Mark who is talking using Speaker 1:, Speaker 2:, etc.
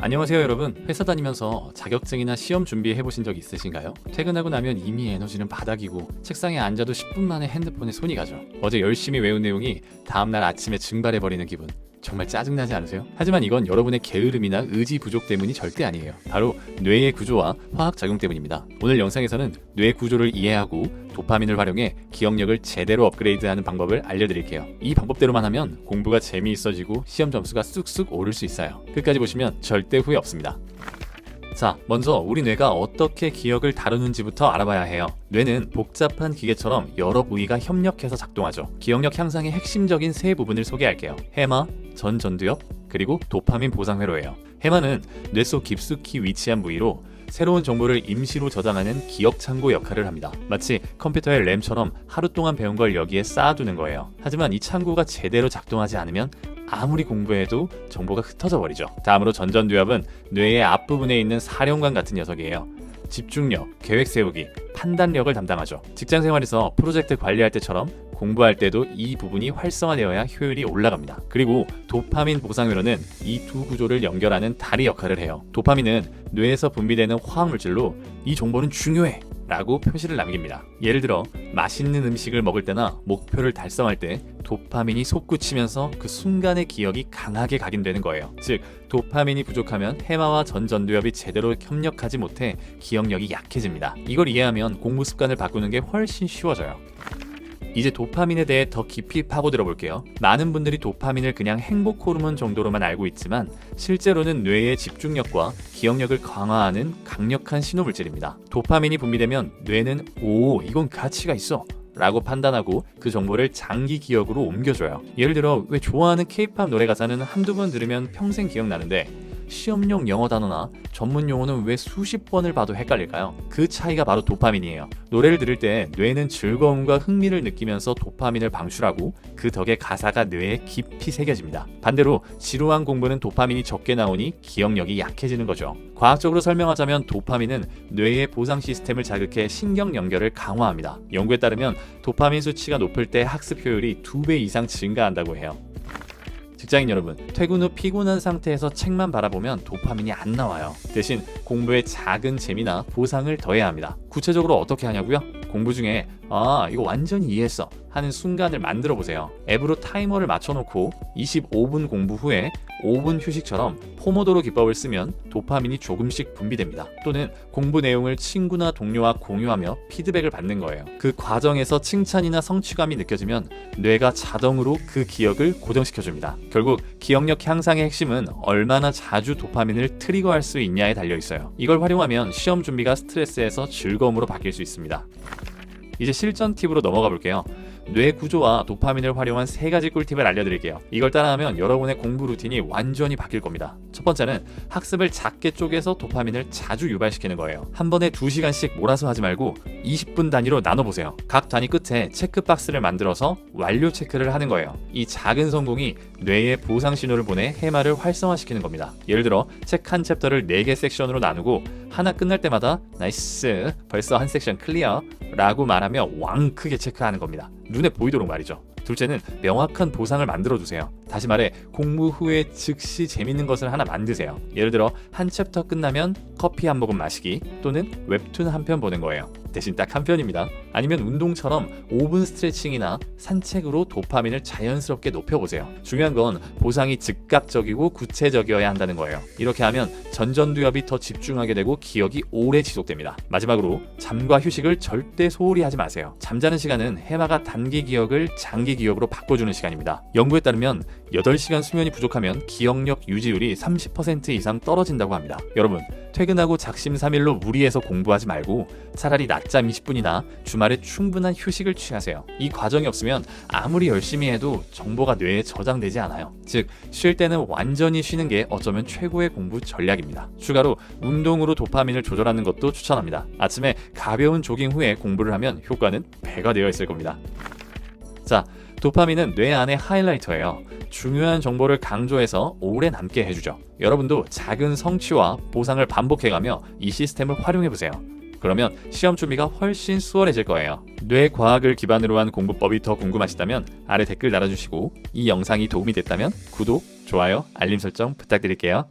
Speaker 1: 안녕하세요 여러분. 회사 다니면서 자격증이나 시험 준비해 보신 적 있으신가요? 퇴근하고 나면 이미 에너지는 바닥이고 책상에 앉아도 10분 만에 핸드폰에 손이 가죠. 어제 열심히 외운 내용이 다음날 아침에 증발해 버리는 기분. 정말 짜증나지 않으세요? 하지만 이건 여러분의 게으름이나 의지 부족 때문이 절대 아니에요. 바로 뇌의 구조와 화학작용 때문입니다. 오늘 영상에서는 뇌 구조를 이해하고 도파민을 활용해 기억력을 제대로 업그레이드하는 방법을 알려드릴게요. 이 방법대로만 하면 공부가 재미있어지고 시험 점수가 쑥쑥 오를 수 있어요. 끝까지 보시면 절대 후회 없습니다. 자, 먼저 우리 뇌가 어떻게 기억을 다루는지부터 알아봐야 해요. 뇌는 복잡한 기계처럼 여러 부위가 협력해서 작동하죠. 기억력 향상의 핵심적인 세 부분을 소개할게요. 해마, 전두엽, 그리고 도파민 보상회로예요. 해마는 뇌 속 깊숙이 위치한 부위로 새로운 정보를 임시로 저장하는 기억 창고 역할을 합니다. 마치 컴퓨터의 램처럼 하루 동안 배운 걸 여기에 쌓아두는 거예요. 하지만 이 창고가 제대로 작동하지 않으면 아무리 공부해도 정보가 흩어져 버리죠. 다음으로 전두엽은 뇌의 앞부분에 있는 사령관 같은 녀석이에요. 집중력, 계획 세우기, 판단력을 담당하죠. 직장 생활에서 프로젝트 관리할 때처럼 공부할 때도 이 부분이 활성화되어야 효율이 올라갑니다. 그리고 도파민 보상회로는 이 두 구조를 연결하는 다리 역할을 해요. 도파민은 뇌에서 분비되는 화학물질로 이 정보는 중요해! 라고 표시를 남깁니다. 예를 들어 맛있는 음식을 먹을 때나 목표를 달성할 때 도파민이 솟구치면서 그 순간의 기억이 강하게 각인되는 거예요. 즉 도파민이 부족하면 해마와 전두엽이 제대로 협력하지 못해 기억력이 약해집니다. 이걸 이해하면 공부 습관을 바꾸는 게 훨씬 쉬워져요. 이제 도파민에 대해 더 깊이 파고들어 볼게요. 많은 분들이 도파민을 그냥 행복 호르몬 정도로만 알고 있지만 실제로는 뇌의 집중력과 기억력을 강화하는 강력한 신호물질입니다. 도파민이 분비되면 뇌는 오, 이건 가치가 있어 라고 판단하고 그 정보를 장기 기억으로 옮겨줘요. 예를 들어 왜 좋아하는 K-팝 노래 가사는 한두 번 들으면 평생 기억나는데 시험용 영어 단어나 전문 용어는 왜 수십 번을 봐도 헷갈릴까요? 그 차이가 바로 도파민이에요. 노래를 들을 때 뇌는 즐거움과 흥미를 느끼면서 도파민을 방출하고 그 덕에 가사가 뇌에 깊이 새겨집니다. 반대로 지루한 공부는 도파민이 적게 나오니 기억력이 약해지는 거죠. 과학적으로 설명하자면 도파민은 뇌의 보상 시스템을 자극해 신경 연결을 강화합니다. 연구에 따르면 도파민 수치가 높을 때 학습 효율이 2배 이상 증가한다고 해요. 직장인 여러분, 퇴근 후 피곤한 상태에서 책만 바라보면 도파민이 안 나와요. 대신 공부에 작은 재미나 보상을 더해야 합니다. 구체적으로 어떻게 하냐고요? 공부 중에 이거 완전히 이해했어 하는 순간을 만들어 보세요. 앱으로 타이머를 맞춰놓고 25분 공부 후에 5분 휴식처럼 포모도로 기법을 쓰면 도파민이 조금씩 분비됩니다. 또는 공부 내용을 친구나 동료와 공유하며 피드백을 받는 거예요. 그 과정에서 칭찬이나 성취감이 느껴지면 뇌가 자동으로 그 기억을 고정시켜줍니다. 결국 기억력 향상의 핵심은 얼마나 자주 도파민을 트리거할 수 있냐에 달려 있어요. 이걸 활용하면 시험 준비가 스트레스에서 즐거움으로 바뀔 수 있습니다. 이제 실전 팁으로 넘어가 볼게요. 뇌 구조와 도파민을 활용한 3가지 꿀팁을 알려드릴게요. 이걸 따라하면 여러분의 공부 루틴이 완전히 바뀔 겁니다. 첫 번째는 학습을 작게 쪼개서 도파민을 자주 유발시키는 거예요. 한 번에 2시간씩 몰아서 하지 말고 20분 단위로 나눠보세요. 각 단위 끝에 체크박스를 만들어서 완료 체크를 하는 거예요. 이 작은 성공이 뇌에 보상 신호를 보내 해마를 활성화시키는 겁니다. 예를 들어 책 한 챕터를 4개 섹션으로 나누고 하나 끝날 때마다 나이스, 벌써 한 섹션 클리어 라고 말하며 왕 크게 체크하는 겁니다. 눈에 보이도록 말이죠. 둘째는 명확한 보상을 만들어두세요. 다시 말해 공부 후에 즉시 재밌는 것을 하나 만드세요. 예를 들어 한 챕터 끝나면 커피 한 모금 마시기 또는 웹툰 한 편 보는 거예요. 대신 딱 한 편입니다. 아니면 운동처럼 5분 스트레칭이나 산책으로 도파민을 자연스럽게 높여보세요. 중요한 건 보상이 즉각적이고 구체적이어야 한다는 거예요. 이렇게 하면 전두엽이 더 집중하게 되고 기억이 오래 지속됩니다. 마지막으로 잠과 휴식을 절대 소홀히 하지 마세요. 잠자는 시간은 해마가 단기 기억을 장기 기억으로 바꿔주는 시간입니다. 연구에 따르면 8시간 수면이 부족하면 기억력 유지율이 30% 이상 떨어진다고 합니다. 여러분, 퇴근하고 작심삼일로 무리해서 공부하지 말고 차라리 낮잠 20분이나 주말에 충분한 휴식을 취하세요. 이 과정이 없으면 아무리 열심히 해도 정보가 뇌에 저장되지 않아요. 즉, 쉴 때는 완전히 쉬는 게 어쩌면 최고의 공부 전략입니다. 추가로 운동으로 도파민을 조절하는 것도 추천합니다. 아침에 가벼운 조깅 후에 공부를 하면 효과는 배가 되어 있을 겁니다. 자, 도파민은 뇌 안의 하이라이터예요. 중요한 정보를 강조해서 오래 남게 해주죠. 여러분도 작은 성취와 보상을 반복해가며 이 시스템을 활용해보세요. 그러면 시험 준비가 훨씬 수월해질 거예요. 뇌 과학을 기반으로 한 공부법이 더 궁금하시다면 아래 댓글 달아주시고 이 영상이 도움이 됐다면 구독, 좋아요, 알림 설정 부탁드릴게요.